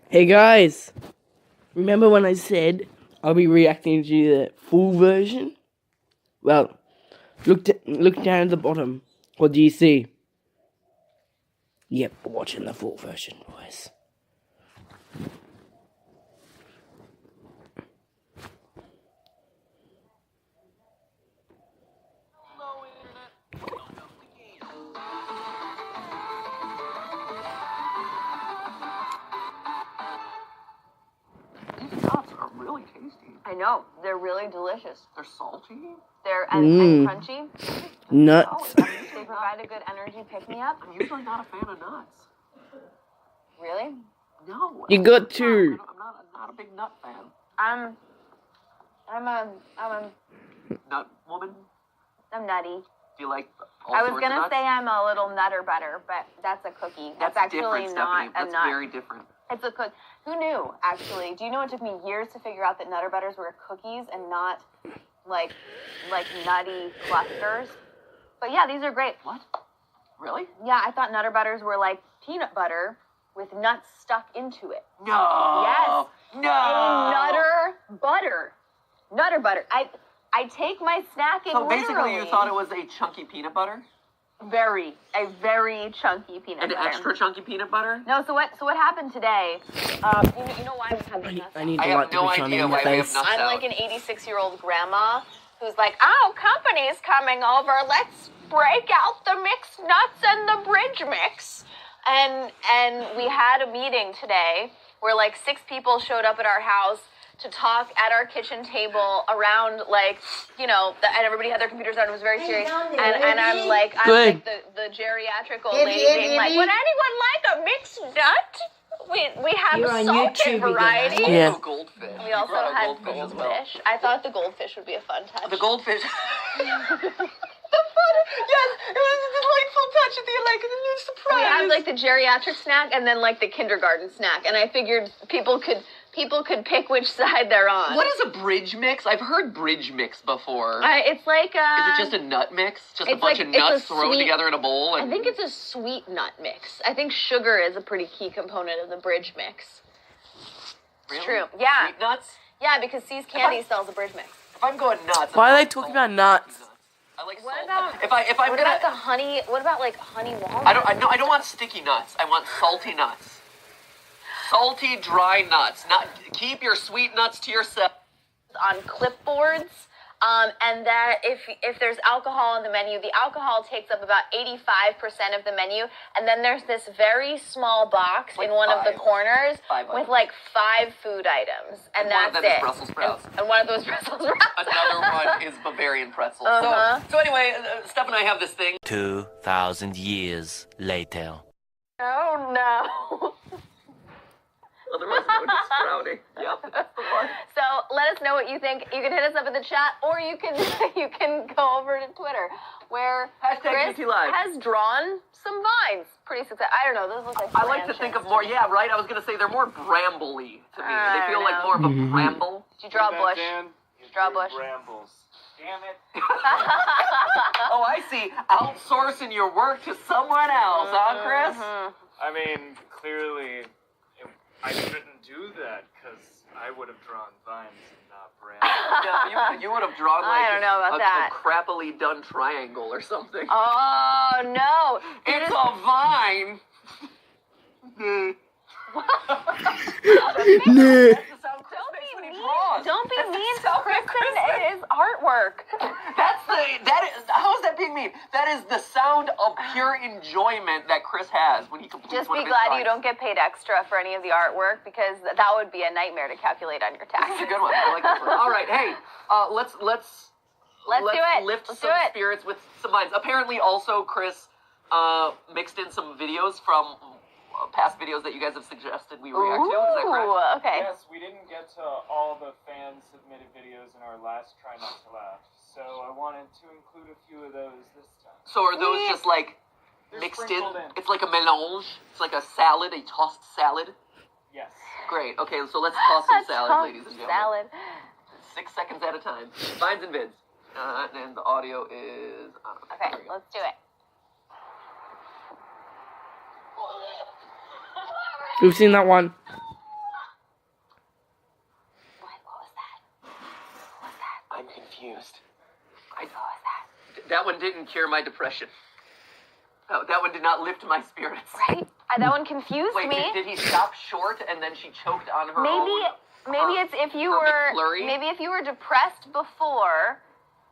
Hey guys, remember when I said I'll be reacting to the full version? Well, look down at the bottom. What do you see? Yep, watching the full version, boys. These nuts are really tasty. I know. They're really delicious. They're salty. They're and crunchy. Nuts. They provide a good energy pick-me-up. I'm usually not a fan of nuts. Really? No. You got to. I'm not a big nut fan. I'm a Nut woman? I'm nutty. Do you like all I was sorts gonna of nuts? say I'm a little nutter butter, but that's a cookie. That's actually different, not Stephanie. a That's nut. very different. It's a cook. Who knew? Actually, do you know it took me years to figure out that Nutter Butters were cookies and not like nutty clusters? But yeah, these are great. What? Really? Yeah, I thought Nutter Butters were like peanut butter with nuts stuck into it. No. Yes. No. A Nutter Butter. Nutter Butter. I take my snacking So basically, literally. you thought it was a chunky peanut butter? a very chunky peanut An butter. extra chunky peanut butter? No, so what happened today? You know why we have this mess I need I the have light to no be shining idea in my why we have face. nuts I'm out. like an 86-year-old grandma who's like, oh, company's coming over. Let's break out the mixed nuts and the bridge mix. And we had a meeting today where like 6 people showed up at our house to talk at our kitchen table around and everybody had their computers on. It was very serious. And I'm like the geriatric old lady being like, would anyone like a mixed nut? We have You're on salted YouTube again, variety. right? Yeah. Also goldfish. We You also brought a had goldfish as well. goldfish. I thought the goldfish would be a fun touch. The goldfish. Yes, it was a delightful touch at the surprise. We had like the geriatric snack and then like the kindergarten snack, and I figured people could pick which side they're on. What is a bridge mix? I've heard bridge mix before. It's like Is it just a nut mix? Just a it's bunch like- of it's a nuts thrown sweet- together in a bowl? And I think it's a sweet nut mix. I think sugar is a pretty key component of the bridge mix. Really? True. Yeah. Sweet nuts? Yeah, because C's Candy sells a bridge mix. If I'm going nuts... Why I'm are they going talking salty about nuts? I like What salt. about- If I'm What gonna... about the honey? What about like honey walnut? I don't want sticky nuts. I want salty nuts. Salty, dry nuts. Keep your sweet nuts to yourself. On clipboards, and that if there's alcohol on the menu, the alcohol takes up about 85% of the menu, and then there's this very small box Like in one of the 5. corners 5 with items. like 5 food items, and one of that's them is it. Brussels sprouts. And one of those Brussels sprouts. Another one is Bavarian pretzel. Uh-huh. So anyway, Steph and I have this thing. 2,000 years later. Oh no. Otherwise known as sprouting. Yep, that's the one. So let us know what you think. You can hit us up in the chat, or you can go over to Twitter, where Hashtag Chris GT Live. has drawn some vines. Pretty successful. I don't know. Those look like I like to think of more, yeah, right? I was going to say they're more brambly to me. They feel like more of a bramble. Did you draw a bush? Draw a bush. Brambles. Damn it. Oh, I see. Outsourcing your work to someone else, huh, Chris? I mean, clearly, I shouldn't do that because I would have drawn vines and not brambles. Yeah, you would have drawn like I don't know about that. a crappily done triangle or something. Oh no! It's a vine. Nah. That's the sound Chris makes when he draws. Don't be That's the mean to sound that Kristen. Chris It is artwork. How is that being mean? That is the sound of pure enjoyment that Chris has when he completes Just one be of his glad drawings. you don't get paid extra for any of the artwork, because that would be a nightmare to calculate on your That's taxes. a good one. I like this one. All right, hey, let's Let's do it. lift Let's some do it. spirits with some vines. Apparently, also Chris mixed in some videos from past videos that you guys have suggested we react to. Is that correct? Ooh, okay. Yes, we didn't get to all the fan-submitted videos in our last Try Not to Laugh, so I wanted to include a few of those this time. So are those just like They're mixed in? sprinkled in. It's like a mélange. It's like a salad, a tossed salad. Yes. Great. Okay, so let's toss some salad, ladies and gentlemen. Salad. 6 seconds at a time. Vines and vids. And the audio is on. Okay, There we go. let's do it. We've seen that one. my depression. Oh, that one did not lift my spirits. Right? That one confused Wait, me. did he stop short and then she choked on her Maybe own? it's if you her were McFlurry? maybe if you were depressed before,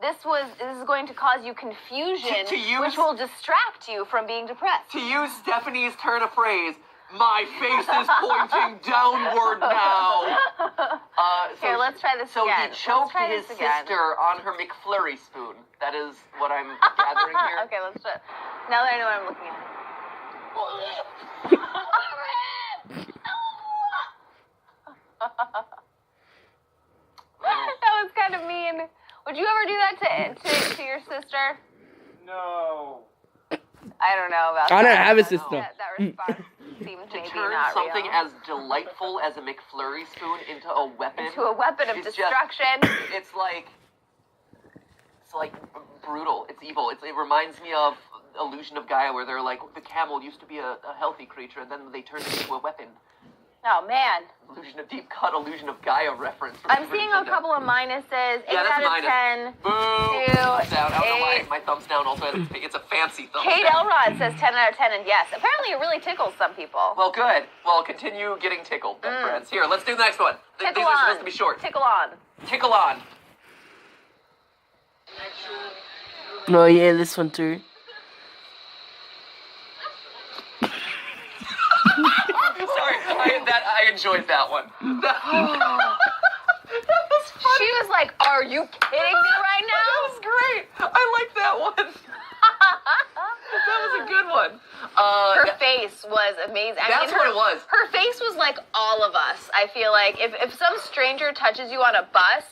this is going to cause you confusion, To use- which will distract you from being depressed. To use Stephanie's turn of phrase, my face is pointing downward now. Here, let's try this so again. he Let's choked try his this again. sister on her McFlurry spoon. That is what I'm gathering here. Okay, let's try. Now that I know what I'm looking at. That was kind of mean. Would you ever do that to your sister? No. I don't know about I that. don't have a sister. That response seems To maybe turn not something real. as delightful as a McFlurry spoon into a weapon. To a weapon of It's just- destruction. It's like brutal. It's evil. It reminds me of Illusion of Gaia, where they're like, the camel used to be a healthy creature, and then they turned it into a weapon. Oh man. Illusion of Deep Cut, Illusion of Gaia reference. from I'm Super seeing a Nintendo. couple of minuses. 8 Yeah, that's out of minus. 10. Boo! 2, Thumbs down. I don't know why 8. my thumbs down also. It's a fancy thumbs Kate down. Elrod says 10 out of 10, and yes, apparently it really tickles some people. Well, good. Well, continue getting tickled, then, friends. Here, let's do the next one. Tickle These on. are supposed to be short. Tickle on. Tickle on. Oh yeah, this one too. Sorry, I enjoyed that one. That was fun. She was like, "Are you kidding me right That now?" was great. I like that one. That was a good one. Her face was amazing. That's what it was. Her face was like all of us. I feel like if some stranger touches you on a bus,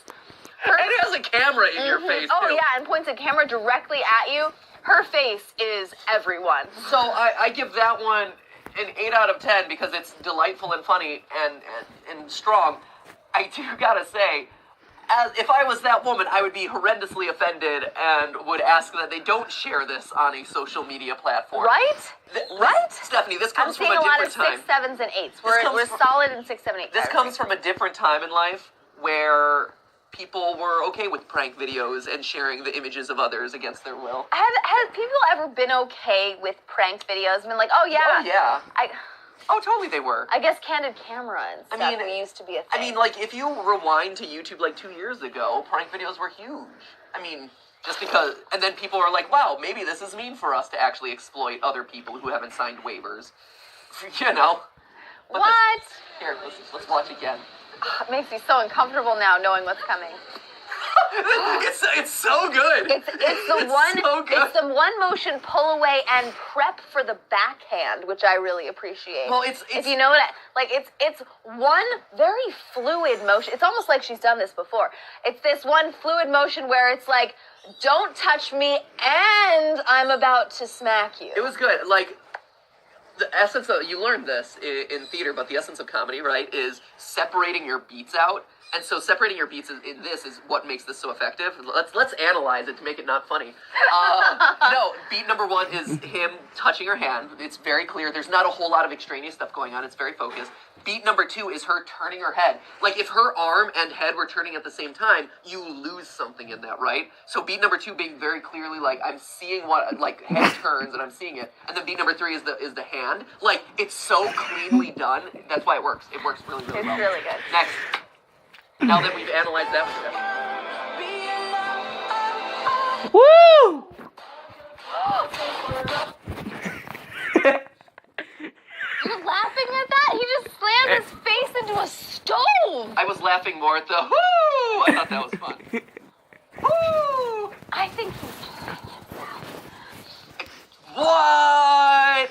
And it has a camera in your face, oh too. yeah, and points a camera directly at you, her face is everyone. So I give that one an 8 out of 10 because it's delightful and funny and strong. I do gotta say, if I was that woman, I would be horrendously offended and would ask that they don't share this on a social media platform. Right? Right? Stephanie, this I'm comes from seeing a a lot of different 6, time. 7s, and 8s. comes We're from- solid in 6, 7, 8. This comes from a different time in life where people were okay with prank videos and sharing the images of others against their will. Have people ever been okay with prank videos? Been like, oh yeah, Oh, yeah. I Oh, totally they were. guess candid camera and I stuff mean, used to be a thing. I mean, like, if you rewind to YouTube like 2 years ago, prank videos were huge. I mean, just because, and then people are like, wow, maybe this is mean for us to actually exploit other people who haven't signed waivers. You know? But what? Here, let's watch again. It makes me so uncomfortable now knowing what's coming. It's so good. It's the one so good. it's the one motion pull away and prep for the backhand, which I really appreciate. Well, it's if you know what it's one very fluid motion. It's almost like she's done this before. It's this one fluid motion where it's like, don't touch me and I'm about to smack you. It was good. Like, the essence of, you learned this in theater, but the essence of comedy, right, is separating your beats out. And so separating your beats in this is what makes this so effective. Let's analyze it to make it not funny. No, beat number 1 is him touching her hand. It's very clear. There's not a whole lot of extraneous stuff going on. It's very focused. Beat number 2 is her turning her head. Like, if her arm and head were turning at the same time, you lose something in that, right? So beat number 2 being very clearly like, I'm seeing what, like, head turns and I'm seeing it. And then beat number 3 is the hand. Like, it's so cleanly done. That's why it works. It works really, really It's well. really good. Next. Now that we've analyzed that one, Woo! You're laughing at that? He just slammed his face into a stove. I was laughing more at the whoo! I thought that was fun. Woo! I think he's What?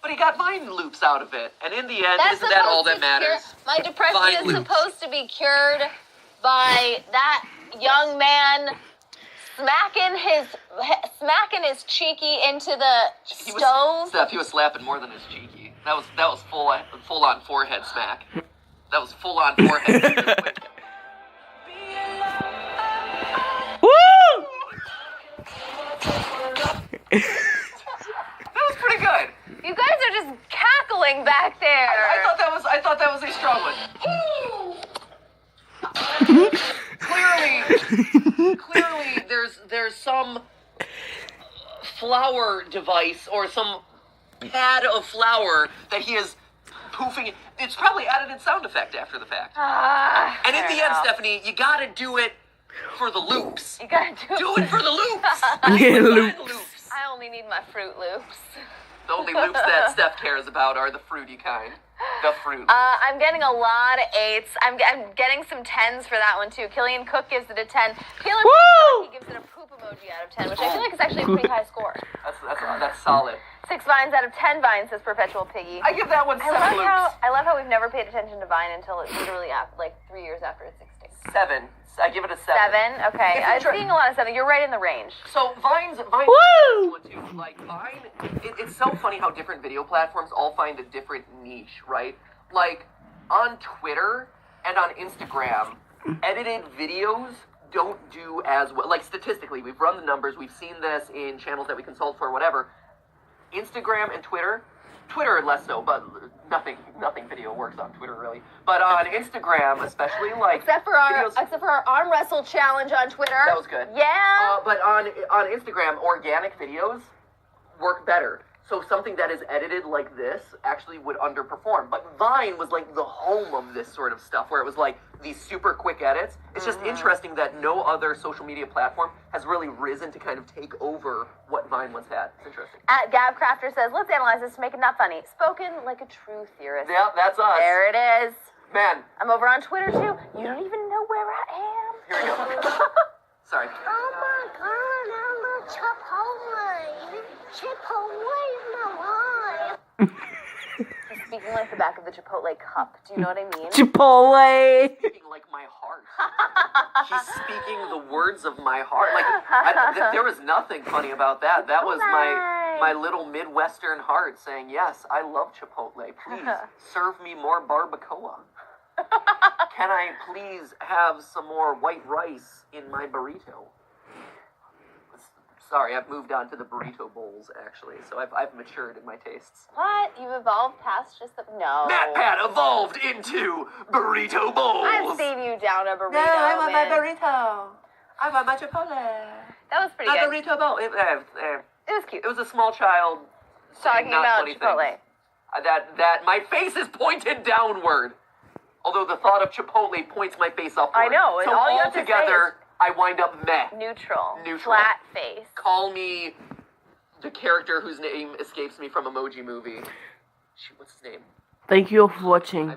But he got mind loops out of it. And in the end, isn't that all that matters? My depression Vine is loops. supposed to be cured by that young man smacking his cheeky into the stove. Steph, he was slapping more than his cheeky. That was full on forehead smack. That was full on forehead. Woo! That was pretty good. You guys are just cackling back there. I thought that was a strong one. Clearly, there's some flour device or some pad of flour that he is poofing. It's probably added in sound effect after the fact. And in the end, Stephanie, you gotta do it for the loops. You gotta Do it for the loops. Yeah, Loops. loops. I only need my Fruit Loops. The only loops that Steph cares about are the fruity kind. The fruit. I'm getting a lot of 8s. I'm getting some 10s for that one too. Killian Cook gives it a 10. Taylor Woo! he gives it a poop emoji out of 10, which I feel like is actually a pretty high score. That's solid. 6 vines out of 10 vines, says Perpetual Piggy. I give that one 7 loops. I love how we've never paid attention to Vine until it's literally like 3 years after its 16. 7. I give it a 7. 7? Okay. It's I'm inter- seeing a lot of 7. You're right in the range. So Vine's Woo! one too. Like Vine, it's so funny how different video platforms all find a different niche, right? Like on Twitter and on Instagram, edited videos don't do as well. Like statistically, we've run the numbers, we've seen this in channels that we consult for, whatever. Instagram and Twitter less so, but nothing video works on Twitter really. But on Instagram, especially like Except for our videos, arm wrestle challenge on Twitter. that was good. Yeah. But on Instagram, organic videos work better. So something that is edited like this actually would underperform. But Vine was like the home of this sort of stuff, where it was like these super quick edits. It's just interesting that no other social media platform has really risen to kind of take over what Vine once had. It's interesting. At Gav Crafter says, let's analyze this to make it not funny. Spoken like a true theorist. Yeah, that's us. There it is. Man, I'm over on Twitter too. You don't even know where I am. here we go. Sorry. Oh my god, I love Chipotle. Chipotle is my life. He's speaking like the back of the Chipotle cup. Do you know what I mean? Chipotle. Speaking like my heart. He's speaking the words of my heart. Like there was nothing funny about that. That was my little Midwestern heart saying, "Yes, I love Chipotle. Please serve me more barbacoa. Can I please have some more white rice in my burrito?" Sorry, I've moved on to the burrito bowls, actually, so I've matured in my tastes. What? You've evolved past just the... No. MatPat evolved into burrito bowls! I've seen you down a burrito, No, I want my man. burrito. I want my Chipotle. That was pretty My good. burrito bowl. It was cute. It was a small child Talking not about funny Chipotle. things. That my face is pointed downward. Although the thought of Chipotle points my face upward. I know, and So all you have to say altogether, I wind up meh. Neutral. Neutral. Flat face. Call me the character whose name escapes me from Emoji Movie. Shoot, what's his name? Thank you all for watching.